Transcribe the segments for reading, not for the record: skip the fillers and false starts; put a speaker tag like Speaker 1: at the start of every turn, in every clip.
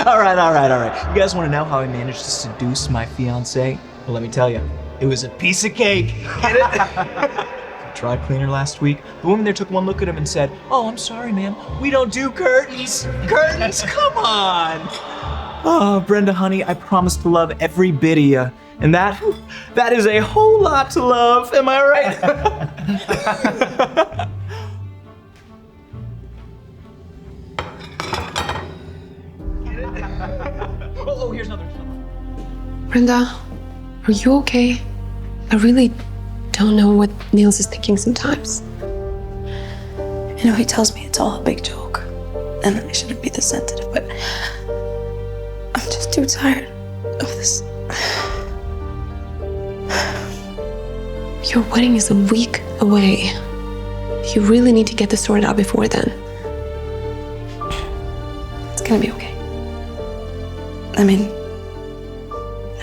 Speaker 1: All right. You guys want to know how I managed to seduce my fiance? Well, let me tell you, it was a piece of cake. Get it? Dry cleaner last week. The woman there took one look at him and said, "Oh, I'm sorry, ma'am. We don't do curtains." Curtains? Come on. Oh, Brenda, honey, I promise to love every bit of you. And that is a whole lot to love. Am I right? Oh, here's another.
Speaker 2: Brenda, are you okay? I really don't know what Niels is thinking sometimes.
Speaker 3: You know, he tells me it's all a big joke, and that I shouldn't be this sensitive, but I'm just too tired of this.
Speaker 2: Your wedding is a week away. You really need to get this sorted out before then.
Speaker 3: It's gonna be okay. I mean,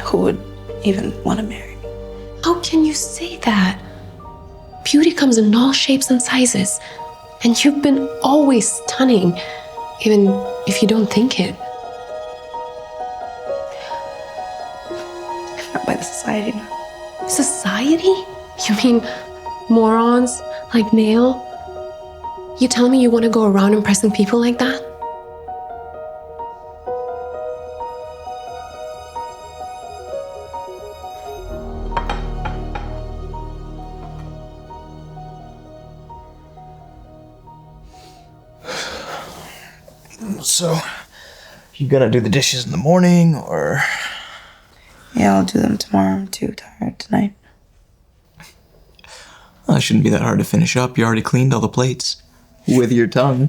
Speaker 3: who would even want to marry me?
Speaker 2: How can you say that? Beauty comes in all shapes and sizes, and you've been always stunning, even if you don't think it.
Speaker 3: Not by the society, no.
Speaker 2: Society? You mean morons like Nail? You telling me you want to go around impressing people like that?
Speaker 1: So, you gonna do the dishes in the morning, or?
Speaker 3: Yeah, I'll do them tomorrow. I'm too tired tonight.
Speaker 1: Well, it shouldn't be that hard to finish up. You already cleaned all the plates. With your tongue.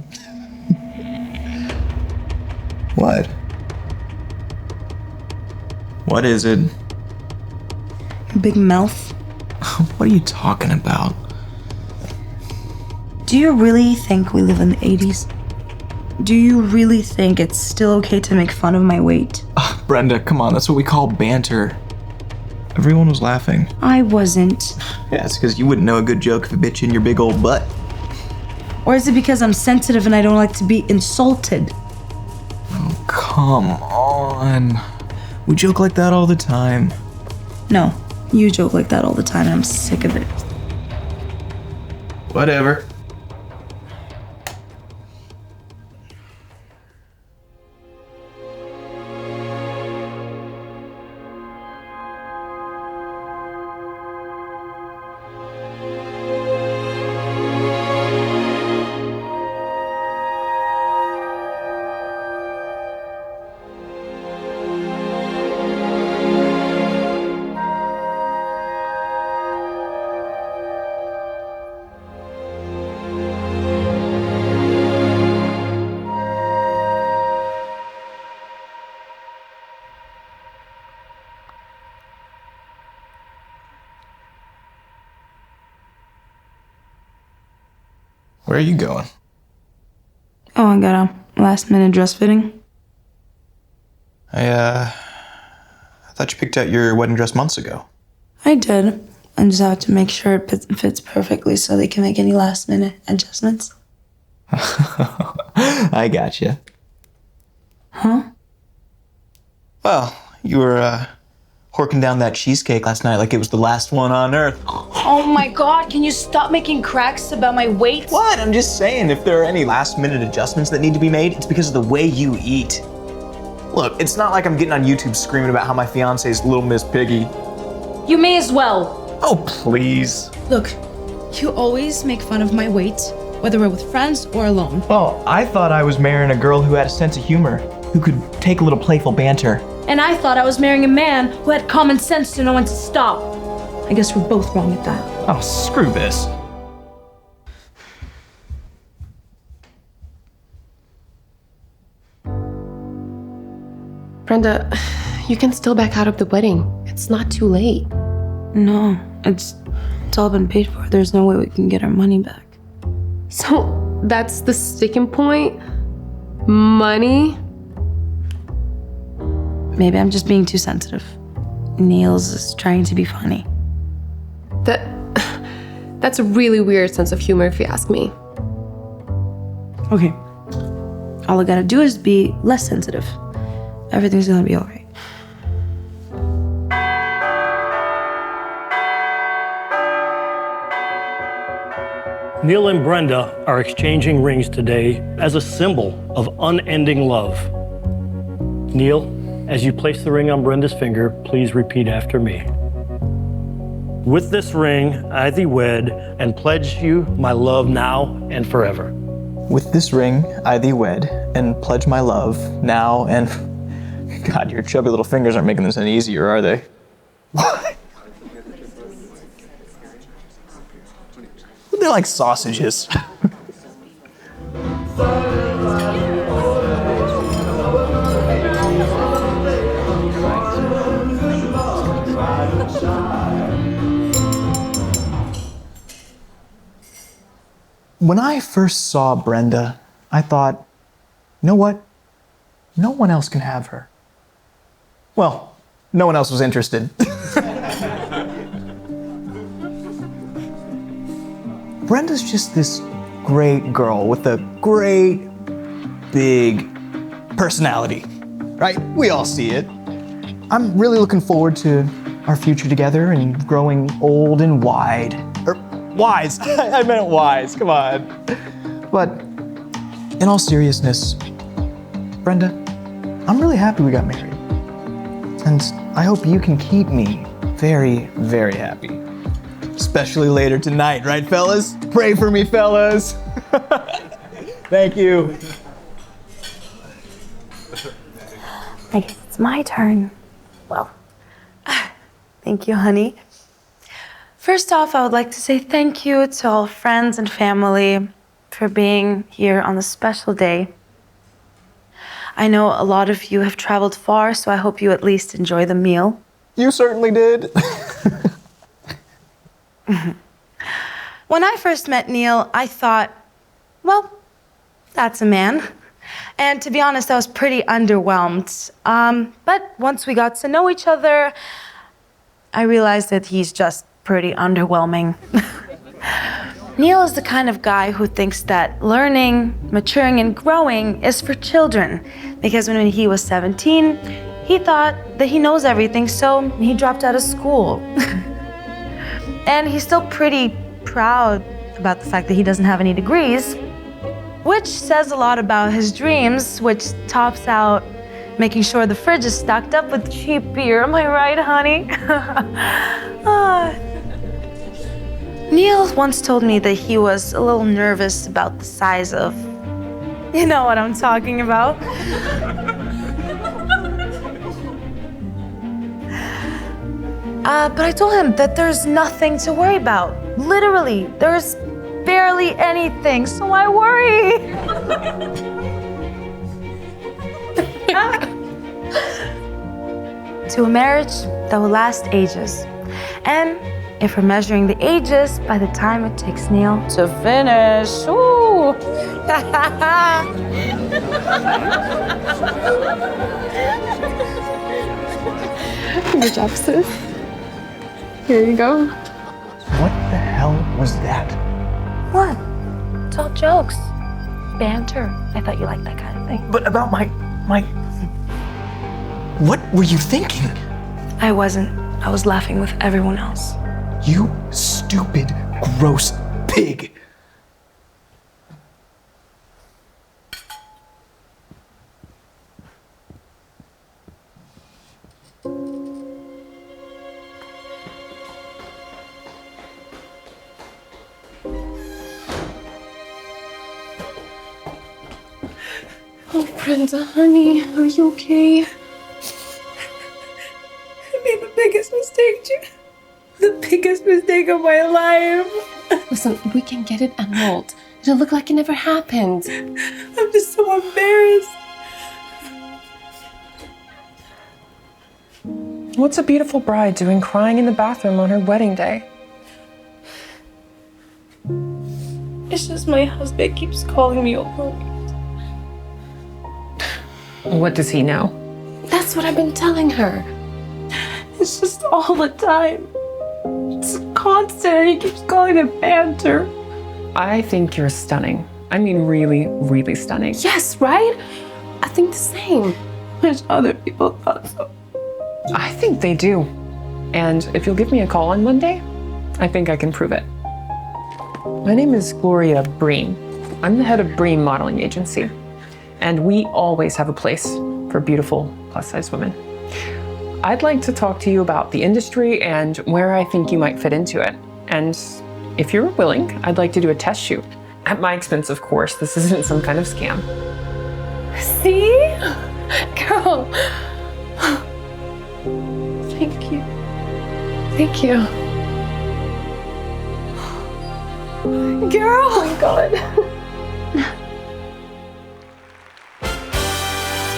Speaker 1: What? What is it?
Speaker 3: Big mouth.
Speaker 1: What are you talking about?
Speaker 3: Do you really think we live in the 80s? Do you really think it's still okay to make fun of my weight?
Speaker 1: Brenda, come on, that's what we call banter. Everyone was laughing.
Speaker 3: I wasn't.
Speaker 1: Yeah, it's because you wouldn't know a good joke if it bit you in your big old butt.
Speaker 3: Or is it because I'm sensitive and I don't like to be insulted?
Speaker 1: Oh, come on. We joke like that all the time.
Speaker 3: No, you joke like that all the time and I'm sick of it.
Speaker 1: Whatever. Where are you going?
Speaker 3: Oh, I got a last minute dress fitting.
Speaker 1: I thought you picked out your wedding dress months ago.
Speaker 3: I did. I just have to make sure it fits perfectly so they can make any last minute adjustments.
Speaker 1: I gotcha.
Speaker 3: Huh?
Speaker 1: Well, you were, horking down that cheesecake last night like it was the last one on earth.
Speaker 3: Oh my god, can you stop making cracks about my weight?
Speaker 1: What? I'm just saying, if there are any last-minute adjustments that need to be made, it's because of the way you eat. Look, it's not like I'm getting on YouTube screaming about how my fiance's Little Miss Piggy.
Speaker 3: You may as well.
Speaker 1: Oh, please.
Speaker 4: Look, you always make fun of my weight, whether we're with friends or alone.
Speaker 1: Well, I thought I was marrying a girl who had a sense of humor, who could take a little playful banter.
Speaker 4: And I thought I was marrying a man who had common sense to know when to stop. I guess we're both wrong at that.
Speaker 1: Oh, screw this.
Speaker 2: Brenda, you can still back out of the wedding. It's not too late.
Speaker 3: No, it's all been paid for. There's no way we can get our money back.
Speaker 2: So that's the sticking point? Money?
Speaker 3: Maybe I'm just being too sensitive. Niels is trying to be funny.
Speaker 2: That's a really weird sense of humor if you ask me.
Speaker 3: Okay, all I gotta do is be less sensitive. Everything's gonna be all right.
Speaker 5: Neil and Brenda are exchanging rings today as a symbol of unending love. Neil, as you place the ring on Brenda's finger, please repeat after me. With this ring, I thee wed and pledge you my love now and forever.
Speaker 1: With this ring, I thee wed and pledge my love now and... God, your chubby little fingers aren't making this any easier, are they? What? They're like sausages. When I first saw Brenda, I thought, you know what? No one else can have her. Well, no one else was interested. Brenda's just this great girl with a great, big personality, right? We all see it. I'm really looking forward to our future together and growing old and wide. Wise, I meant wise, come on. But in all seriousness, Brenda, I'm really happy we got married. And I hope you can keep me very, very happy. Especially later tonight, right, fellas? Pray for me, fellas. Thank you.
Speaker 3: I guess it's my turn. Well, thank you, honey. First off, I would like to say thank you to all friends and family for being here on this special day. I know a lot of you have traveled far, so I hope you at least enjoy the meal.
Speaker 1: You certainly did.
Speaker 3: When I first met Neil, I thought, well, that's a man. And to be honest, I was pretty underwhelmed. But once we got to know each other, I realized that he's just pretty underwhelming. Neil is the kind of guy who thinks that learning, maturing, and growing is for children. Because when he was 17, he thought that he knows everything, so he dropped out of school. And he's still pretty proud about the fact that he doesn't have any degrees, which says a lot about his dreams, which tops out making sure the fridge is stocked up with cheap beer. Am I right, honey? Neil once told me that he was a little nervous about the size of... You know what I'm talking about. But I told him that there's nothing to worry about. Literally, there's barely anything, so why worry? To a marriage that will last ages. And if we're measuring the ages by the time it takes Neil to finish. Ooh.
Speaker 2: Good job, sis. Here you go.
Speaker 1: What the hell was that?
Speaker 3: What? It's all jokes. Banter. I thought you liked that kind of thing.
Speaker 1: But about my... What were you thinking?
Speaker 3: I wasn't. I was laughing with everyone else.
Speaker 1: You stupid, gross pig.
Speaker 2: Oh, Brenda, honey, are you okay?
Speaker 3: I made the biggest mistake, June. The biggest mistake of my life.
Speaker 2: Listen, we can get it annulled. It'll look like it never happened.
Speaker 3: I'm just so embarrassed.
Speaker 6: What's a beautiful bride doing crying in the bathroom on her wedding day?
Speaker 3: It's just my husband keeps calling me over.
Speaker 6: What does he know?
Speaker 2: That's what I've been telling her.
Speaker 3: It's just all the time. It's constant, and he keeps calling it banter.
Speaker 6: I think you're stunning. I mean, really, really stunning.
Speaker 2: Yes, right? I think the same. Wish other people thought so.
Speaker 6: I think they do. And if you'll give me a call on Monday, I think I can prove it. My name is Gloria Breen. I'm the head of Breen Modeling Agency. And we always have a place for beautiful plus-size women. I'd like to talk to you about the industry and where I think you might fit into it. And if you're willing, I'd like to do a test shoot. At my expense, of course. This isn't some kind of scam.
Speaker 2: See? Girl. Thank you. Thank you. Girl. Oh my God.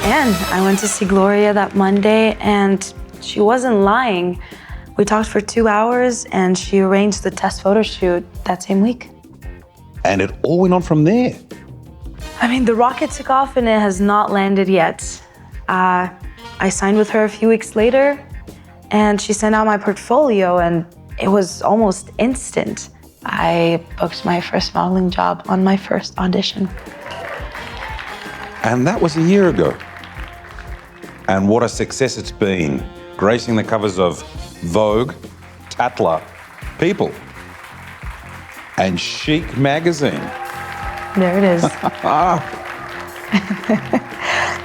Speaker 3: And I went to see Gloria that Monday, and she wasn't lying. We talked for 2 hours, and she arranged the test photo shoot that same week.
Speaker 7: And it all went on from there.
Speaker 3: I mean, the rocket took off, and it has not landed yet. I signed with her a few weeks later, and she sent out my portfolio, and it was almost instant. I booked my first modeling job on my first audition.
Speaker 7: And that was a year ago. And what a success it's been, gracing the covers of Vogue, Tatler, People, and Chic magazine.
Speaker 3: There it is.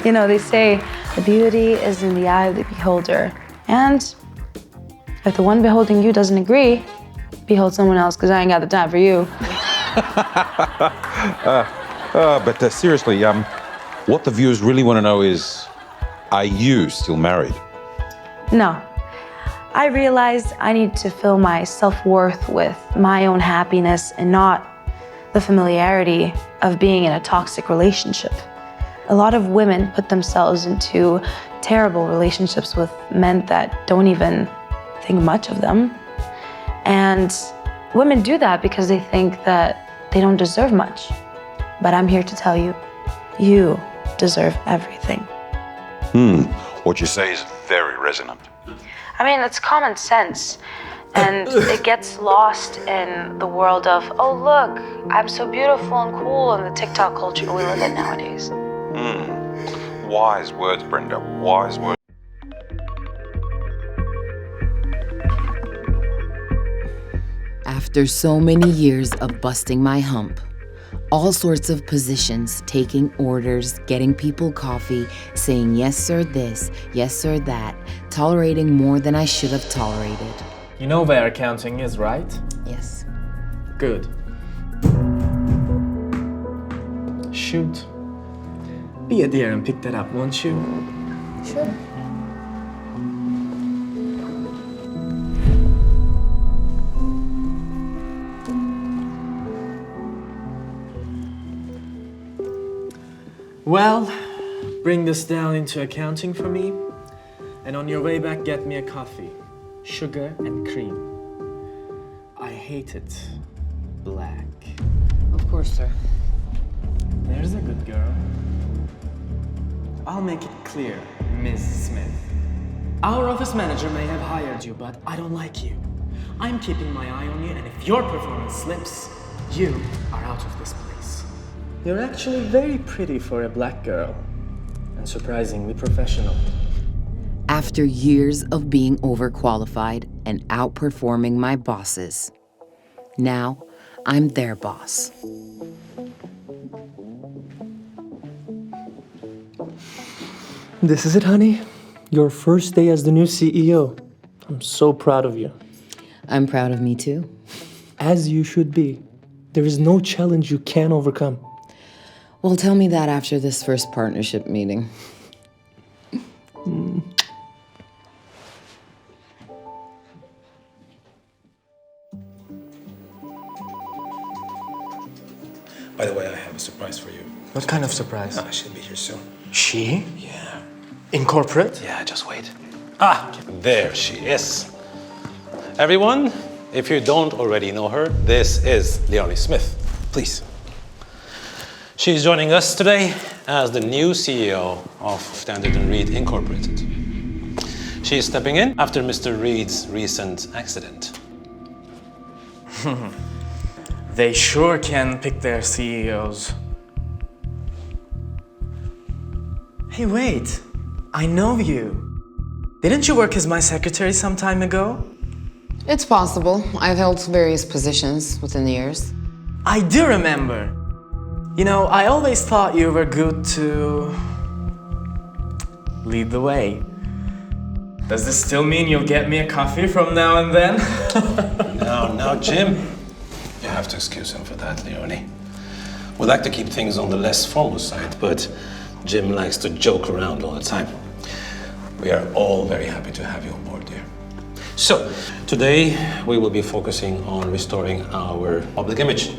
Speaker 3: You know, they say the beauty is in the eye of the beholder. And if the one beholding you doesn't agree, behold someone else, because I ain't got the time for you.
Speaker 7: But seriously, what the viewers really want to know is, are you still married?
Speaker 3: No. I realized I need to fill my self-worth with my own happiness and not the familiarity of being in a toxic relationship. A lot of women put themselves into terrible relationships with men that don't even think much of them. And women do that because they think that they don't deserve much. But I'm here to tell you, you deserve everything.
Speaker 7: What you say is very resonant.
Speaker 3: I mean, it's common sense. And it gets lost in the world of, oh, look, I'm so beautiful and cool in the TikTok culture we live in nowadays.
Speaker 7: Wise words, Brenda, wise words.
Speaker 8: After so many years of busting my hump, all sorts of positions, taking orders, getting people coffee, saying yes sir this, yes sir that, tolerating more than I should have tolerated.
Speaker 9: You know where accounting is, right?
Speaker 8: Yes.
Speaker 9: Good. Shoot. Be a dear and pick that up, won't you?
Speaker 8: Sure.
Speaker 9: Well, bring this down into accounting for me, and on your way back, get me a coffee. Sugar and cream. I hate it black.
Speaker 6: Of course, sir.
Speaker 9: There's a good girl. I'll make it clear, Ms. Smith. Our office manager may have hired you, but I don't like you. I'm keeping my eye on you, and if your performance slips, you are out of this place. You're actually very pretty for a black girl, and surprisingly professional.
Speaker 8: After years of being overqualified and outperforming my bosses, now I'm their boss.
Speaker 9: This is it, honey. Your first day as the new CEO. I'm so proud of you.
Speaker 8: I'm proud of me too.
Speaker 9: As you should be. There is no challenge you can't overcome.
Speaker 8: Well, tell me that after this first partnership meeting.
Speaker 10: By the way, I have a surprise for you.
Speaker 9: What kind of surprise?
Speaker 10: She'll be here soon.
Speaker 9: She?
Speaker 10: Yeah.
Speaker 9: Incorporate?
Speaker 10: Yeah, just wait.
Speaker 11: There she is. Everyone, if you don't already know her, this is Leonie Smith. Please. She's joining us today as the new CEO of Standard & Reed Incorporated. She's stepping in after Mr. Reed's recent accident.
Speaker 9: They sure can pick their CEOs. Hey, wait. I know you. Didn't you work as my secretary some time ago?
Speaker 8: It's possible. I've held various positions within the years.
Speaker 9: I do remember. You know, I always thought you were good to lead the way. Does this still mean you'll get me a coffee from now and then?
Speaker 11: Now, Jim. You have to excuse him for that, Leonie. We like to keep things on the less formal side, but Jim likes to joke around all the time. We are all very happy to have you on board, dear. So, today we will be focusing on restoring our public image.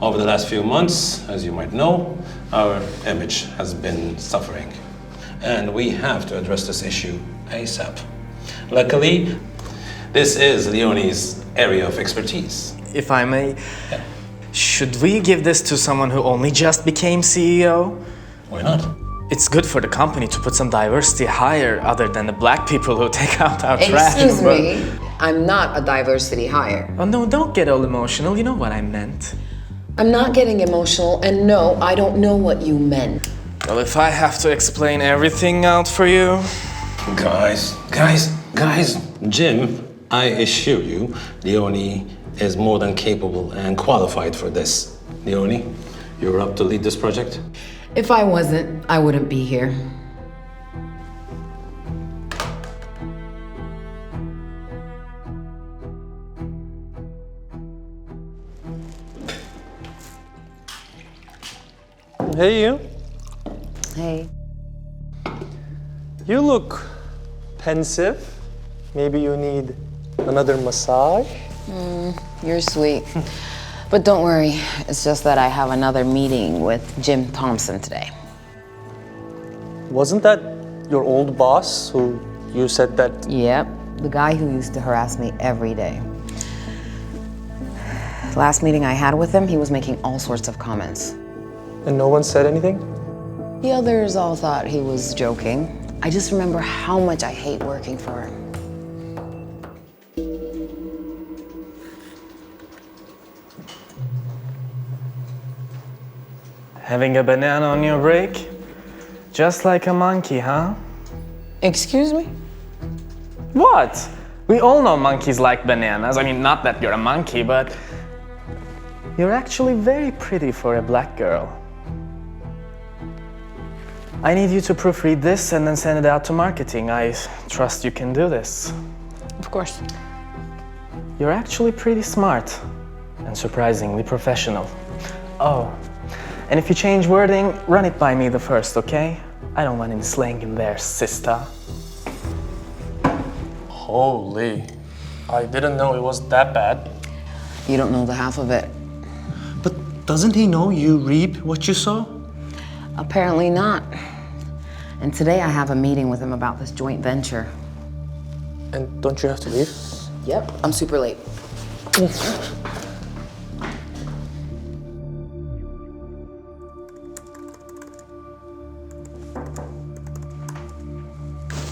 Speaker 11: Over the last few months, as you might know, our image has been suffering. And we have to address this issue ASAP. Luckily, this is Leonie's area of expertise.
Speaker 9: If I may, should we give this to someone who only just became CEO?
Speaker 11: Why not?
Speaker 9: It's good for the company to put some diversity higher other than the black people who take out our trash.
Speaker 8: Excuse me, I'm not a diversity hire.
Speaker 9: Oh no, don't get all emotional, you know what I meant.
Speaker 8: I'm not getting emotional, and no, I don't know what you meant.
Speaker 9: Well, if I have to explain everything out for you...
Speaker 11: Guys, Jim, I assure you, Leonie is more than capable and qualified for this. Leonie, you're up to lead this project?
Speaker 8: If I wasn't, I wouldn't be here.
Speaker 12: Hey, you.
Speaker 8: Hey.
Speaker 12: You look pensive. Maybe you need another massage?
Speaker 8: You're sweet. But don't worry, it's just that I have another meeting with Jim Thompson today.
Speaker 12: Wasn't that your old boss who you said that...
Speaker 8: Yep, the guy who used to harass me every day. Last meeting I had with him, he was making all sorts of comments.
Speaker 12: And no one said anything?
Speaker 8: The others all thought he was joking. I just remember how much I hate working for him.
Speaker 9: Having a banana on your break? Just like a monkey, huh?
Speaker 8: Excuse me?
Speaker 9: What? We all know monkeys like bananas. I mean, not that you're a monkey, but you're actually very pretty for a black girl. I need you to proofread this and then send it out to marketing. I trust you can do this.
Speaker 8: Of course.
Speaker 9: You're actually pretty smart and surprisingly professional. Oh, and if you change wording, run it by me the first, okay? I don't want any slang in there, sister.
Speaker 12: Holy, I didn't know it was that bad.
Speaker 8: You don't know the half of it.
Speaker 12: But doesn't he know you reap what you sow?
Speaker 8: Apparently not. And today I have a meeting with him about this joint venture.
Speaker 12: And don't you have to leave?
Speaker 8: Yep, I'm super late.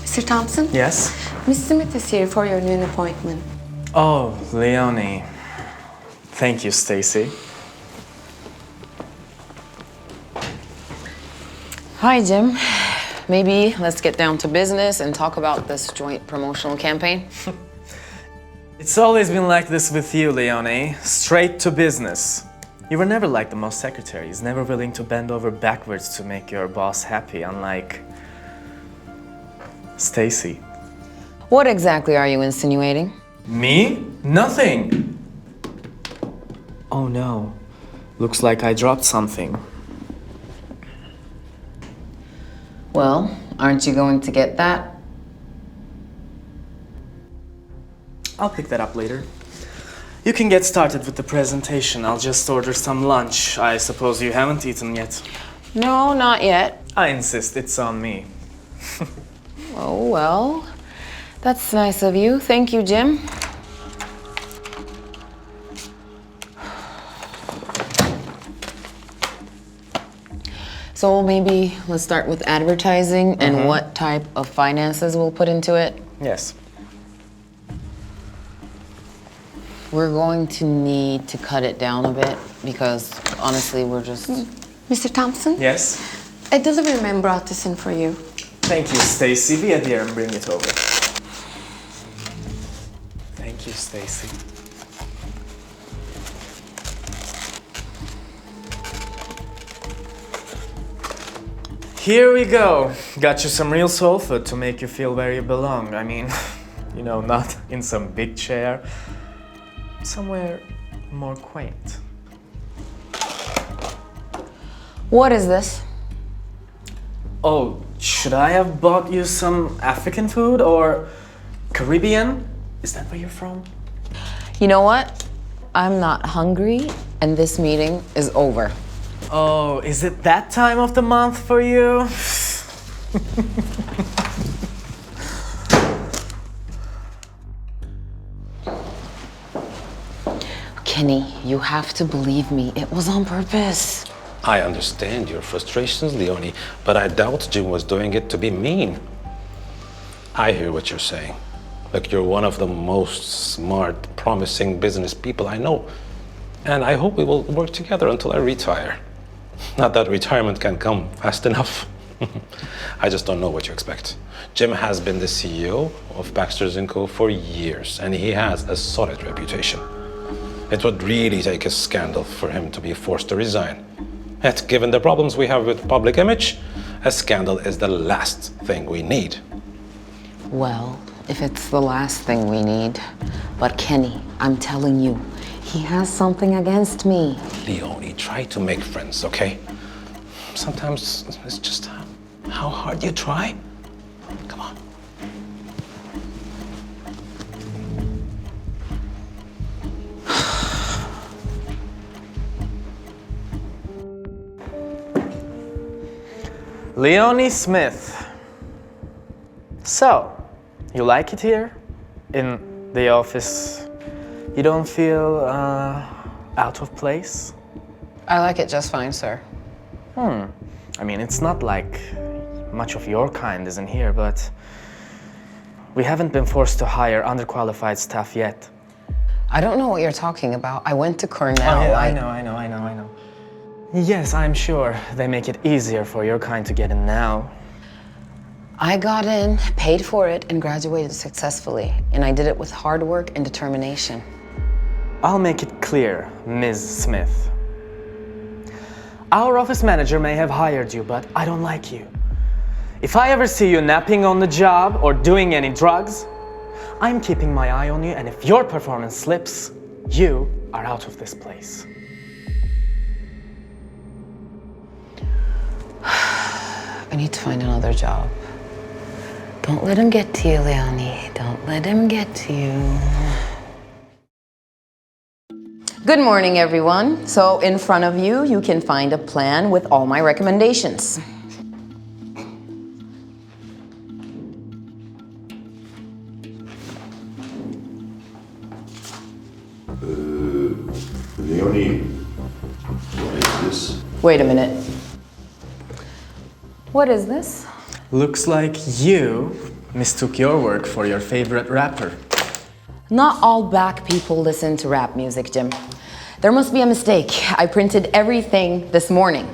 Speaker 2: Mr. Thompson?
Speaker 9: Yes?
Speaker 2: Miss Smith is here for your noon appointment.
Speaker 9: Oh, Leonie. Thank you, Stacy.
Speaker 8: Hi, Jim. Maybe let's get down to business and talk about this joint promotional campaign.
Speaker 9: It's always been like this with you, Leonie. Straight to business. You were never like the most secretaries, never willing to bend over backwards to make your boss happy, unlike Stacy.
Speaker 8: What exactly are you insinuating?
Speaker 9: Me? Nothing. Oh no. Looks like I dropped something.
Speaker 8: Well, aren't you going to get that?
Speaker 9: I'll pick that up later. You can get started with the presentation. I'll just order some lunch. I suppose you haven't eaten yet.
Speaker 8: No, not yet.
Speaker 9: I insist, it's on me.
Speaker 8: Oh, well, that's nice of you. Thank you, Jim. So maybe let's start with advertising and what type of finances we'll put into it.
Speaker 9: Yes.
Speaker 8: We're going to need to cut it down a bit. because honestly, we're just...
Speaker 13: Mr. Thompson?
Speaker 12: Yes?
Speaker 13: A delivery man brought this in for you.
Speaker 12: Thank you, Stacy. Be a dear and bring it over. Thank you, Stacy. Here we go. Got you some real soul food to make you feel where you belong. I mean, you know, not in some big chair. Somewhere more quaint.
Speaker 8: What is this?
Speaker 12: Oh, should I have bought you some African food or Caribbean? Is that where you're from?
Speaker 8: You know what? I'm not hungry, and this meeting is over.
Speaker 12: Oh, is it that time of the month for you?
Speaker 8: Kenny, you have to believe me. It was on purpose.
Speaker 11: I understand your frustrations, Leonie, but I doubt Jim was doing it to be mean. I hear what you're saying. Look, you're one of the most smart, promising business people I know. And I hope we will work together until I retire. Not that retirement can come fast enough. I just don't know what you expect. Jim has been the CEO of Baxter & Co. for years, and he has a solid reputation. It would really take a scandal for him to be forced to resign. Yet, given the problems we have with public image, a scandal is the last thing we need.
Speaker 8: Well, if it's the last thing we need. But Kenny, I'm telling you, he has something against me.
Speaker 11: Leonie, try to make friends, okay? Sometimes it's just how hard you try. Come on.
Speaker 12: Leonie Smith. So, you like it here? In the office? You don't feel out of place?
Speaker 8: I like it just fine, sir.
Speaker 12: I mean, it's not like much of your kind isn't here, but we haven't been forced to hire underqualified staff yet.
Speaker 8: I don't know what you're talking about. I went to Cornell.
Speaker 12: Oh, yeah, I know. Yes, I'm sure they make it easier for your kind to get in now.
Speaker 8: I got in, paid for it, and graduated successfully. And I did it with hard work and determination.
Speaker 12: I'll make it clear, Ms. Smith. Our office manager may have hired you, but I don't like you. If I ever see you napping on the job or doing any drugs, I'm keeping my eye on you, and if your performance slips, you are out of this place.
Speaker 8: I need to find another job. Don't let him get to you, Leonie. Don't let him get to you. Good morning, everyone. So in front of you, you can find a plan with all my recommendations.
Speaker 14: Leonie, what is this?
Speaker 8: Wait a minute. What is this?
Speaker 12: Looks like you mistook your work for your favorite rapper.
Speaker 8: Not all black people listen to rap music, Jim. There must be a mistake. I printed everything this morning.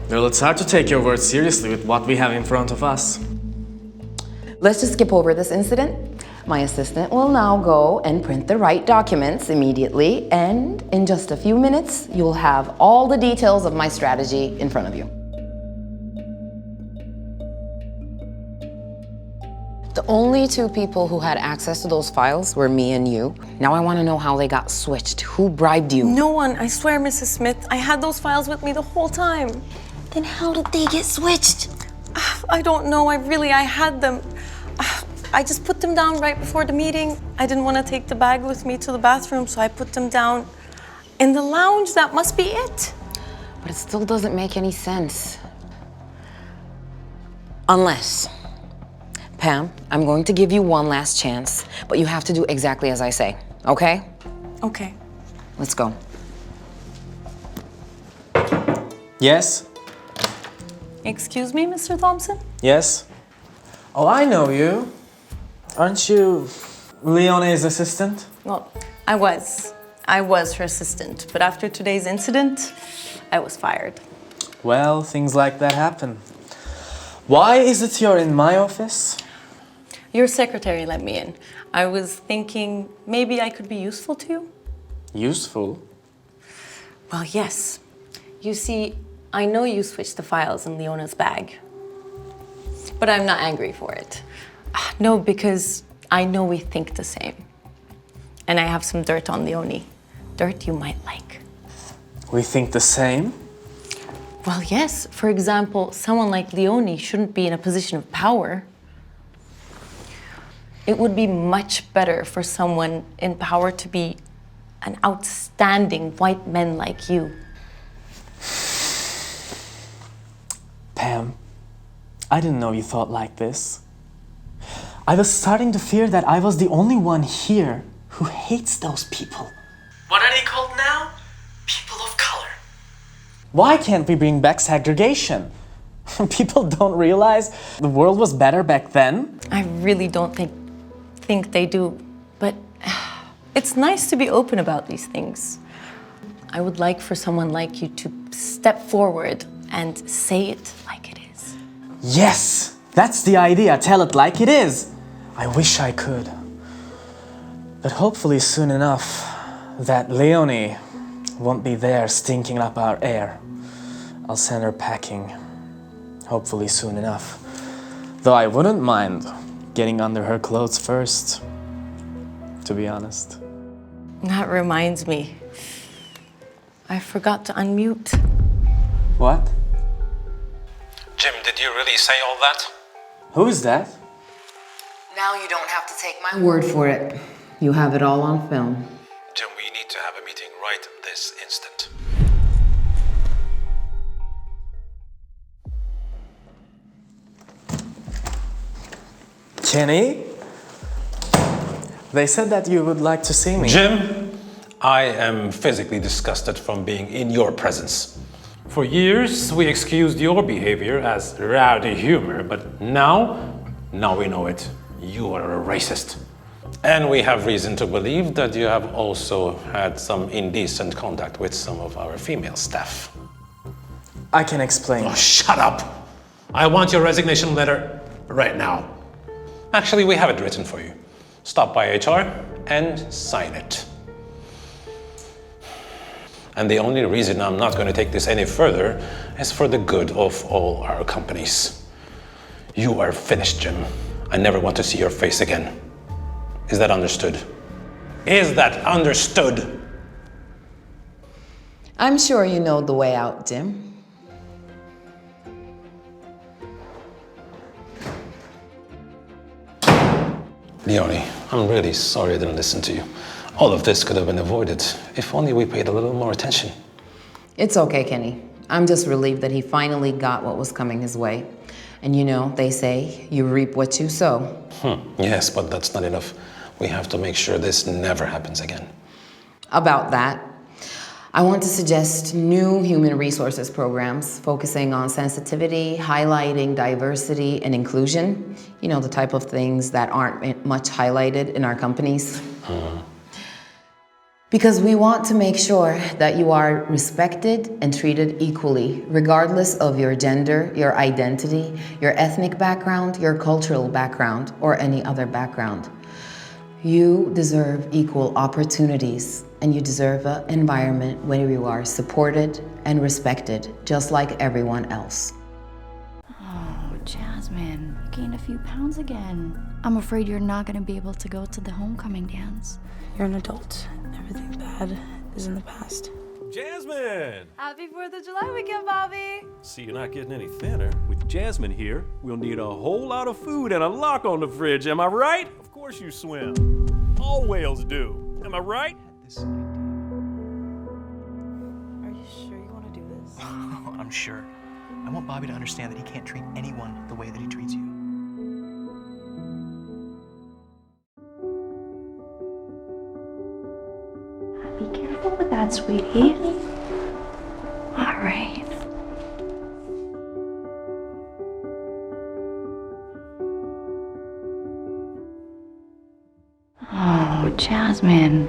Speaker 12: Well, it's hard to take your words seriously with what we have in front of us.
Speaker 8: Let's just skip over this incident. My assistant will now go and print the right documents immediately, and in just a few minutes, you'll have all the details of my strategy in front of you. The only two people who had access to those files were me and you. Now I want to know how they got switched. Who bribed you?
Speaker 15: No one, I swear, Mrs. Smith. I had those files with me the whole time.
Speaker 8: Then how did they get switched?
Speaker 15: I don't know. I had them. I just put them down right before the meeting. I didn't want to take the bag with me to the bathroom, so I put them down in the lounge. That must be it.
Speaker 8: But it still doesn't make any sense. Unless... Pam, I'm going to give you one last chance, but you have to do exactly as I say, okay?
Speaker 15: Okay.
Speaker 8: Let's go.
Speaker 12: Yes?
Speaker 15: Excuse me, Mr. Thompson?
Speaker 12: Yes? Oh, I know you. Aren't you Leonie's assistant?
Speaker 15: Well, I was. I was her assistant, but after today's incident, I was fired.
Speaker 12: Well, things like that happen. Why is it you're in my office?
Speaker 15: Your secretary let me in. I was thinking maybe I could be useful to you.
Speaker 12: Useful?
Speaker 15: Well, yes. You see, I know you switched the files in Leona's bag, but I'm not angry for it. No, because I know we think the same. And I have some dirt on Leonie. Dirt you might like.
Speaker 12: We think the same?
Speaker 15: Well, yes. For example, someone like Leonie shouldn't be in a position of power. It would be much better for someone in power to be an outstanding white man like you.
Speaker 12: Pam, I didn't know you thought like this. I was starting to fear that I was the only one here who hates those people. What are they called now? People of color. Why can't we bring back segregation? People don't realize the world was better back then.
Speaker 15: I really don't think they do, but it's nice to be open about these things. I would like for someone like you to step forward and say it like it is.
Speaker 12: Yes, that's the idea. Tell it like it is. I wish I could. But hopefully soon enough, that Leonie won't be there stinking up our air. I'll send her packing, hopefully soon enough. Though I wouldn't mind getting under her clothes first, to be honest.
Speaker 15: That reminds me. I forgot to unmute.
Speaker 12: What?
Speaker 11: Jim, did you really say all that?
Speaker 12: Who is that?
Speaker 8: Now you don't have to take my word for it. You have it all on film.
Speaker 11: Jim, we need to have a meeting right this instant.
Speaker 12: Kenny? They said that you would like to see me.
Speaker 11: Jim, I am physically disgusted from being in your presence. For years, we excused your behavior as rowdy humor, but now we know it. You are a racist. And we have reason to believe that you have also had some indecent contact with some of our female staff.
Speaker 12: I can explain.
Speaker 11: Oh, shut up! I want your resignation letter right now. Actually, we have it written for you. Stop by HR and sign it. And the only reason I'm not going to take this any further is for the good of all our companies. You are finished, Jim. I never want to see your face again. Is that understood? Is that understood?
Speaker 8: I'm sure you know the way out, Jim.
Speaker 11: Leonie, I'm really sorry I didn't listen to you. All of this could have been avoided if only we paid a little more attention.
Speaker 8: It's okay, Kenny. I'm just relieved that he finally got what was coming his way. And you know, they say, you reap what you sow.
Speaker 11: Yes, but that's not enough. We have to make sure this never happens again.
Speaker 8: About that, I want to suggest new human resources programs focusing on sensitivity, highlighting diversity and inclusion. You know, the type of things that aren't much highlighted in our companies. Because we want to make sure that you are respected and treated equally, regardless of your gender, your identity, your ethnic background, your cultural background, or any other background. You deserve equal opportunities, and you deserve an environment where you are supported and respected, just like everyone else.
Speaker 16: Oh, Jasmine, you gained a few pounds again. I'm afraid you're not going to be able to go to the homecoming dance.
Speaker 3: You're an adult. Everything bad is in the past.
Speaker 17: Jasmine!
Speaker 3: Happy 4th of July weekend, Bobby!
Speaker 17: See, you're not getting any thinner. With Jasmine here, we'll need a whole lot of food and a lock on the fridge, am I right? Of course you swim. All whales do. Am I right?
Speaker 3: Are you sure you want to do this?
Speaker 1: I'm sure. I want Bobby to understand that he can't treat anyone the way that he treats you.
Speaker 16: Be careful with that, sweetie. All right. Oh, Jasmine.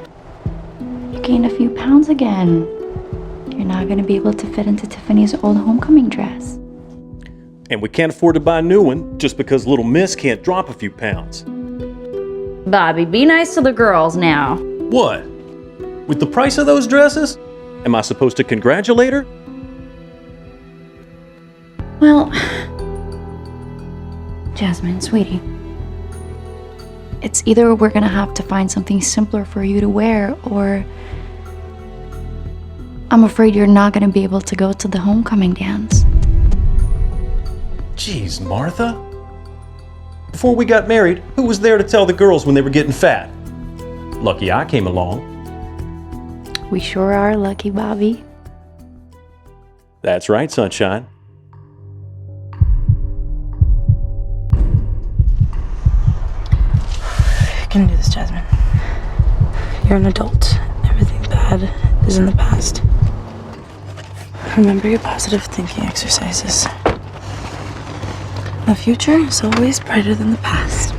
Speaker 16: You gained a few pounds again. You're not gonna be able to fit into Tiffany's old homecoming dress.
Speaker 17: And we can't afford to buy a new one just because little miss can't drop a few pounds.
Speaker 4: Bobby, be nice to the girls now.
Speaker 17: What? With the price of those dresses? Am I supposed to congratulate her?
Speaker 16: Well, Jasmine, sweetie, it's either we're gonna have to find something simpler for you to wear, or I'm afraid you're not gonna be able to go to the homecoming dance.
Speaker 17: Jeez, Martha. Before we got married, who was there to tell the girls when they were getting fat? Lucky I came along.
Speaker 16: We sure are lucky, Bobby.
Speaker 17: That's right, sunshine.
Speaker 3: You can do this, Jasmine. You're an adult. Everything bad is in the past. Remember your positive thinking exercises. The future is always brighter than the past.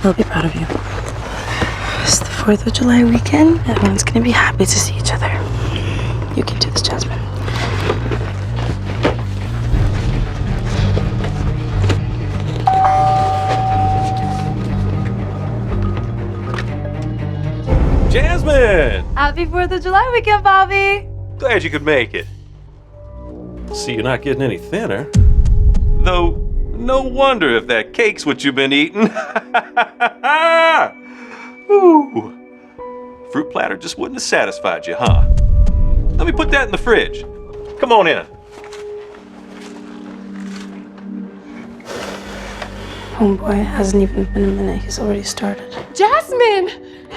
Speaker 3: We'll be proud of you. It's the 4th of July weekend. Everyone's gonna be happy to see each other. You can do this, Jasmine.
Speaker 17: Jasmine!
Speaker 3: Happy 4th of July weekend, Bobby!
Speaker 17: Glad you could make it. See, you're not getting any thinner. Though, no wonder if that cake's what you've been eating. Ooh. Fruit platter just wouldn't have satisfied you, huh? Let me put that in the fridge. Come on in.
Speaker 3: Homeboy hasn't even been a minute. He's already started.
Speaker 2: Jasmine!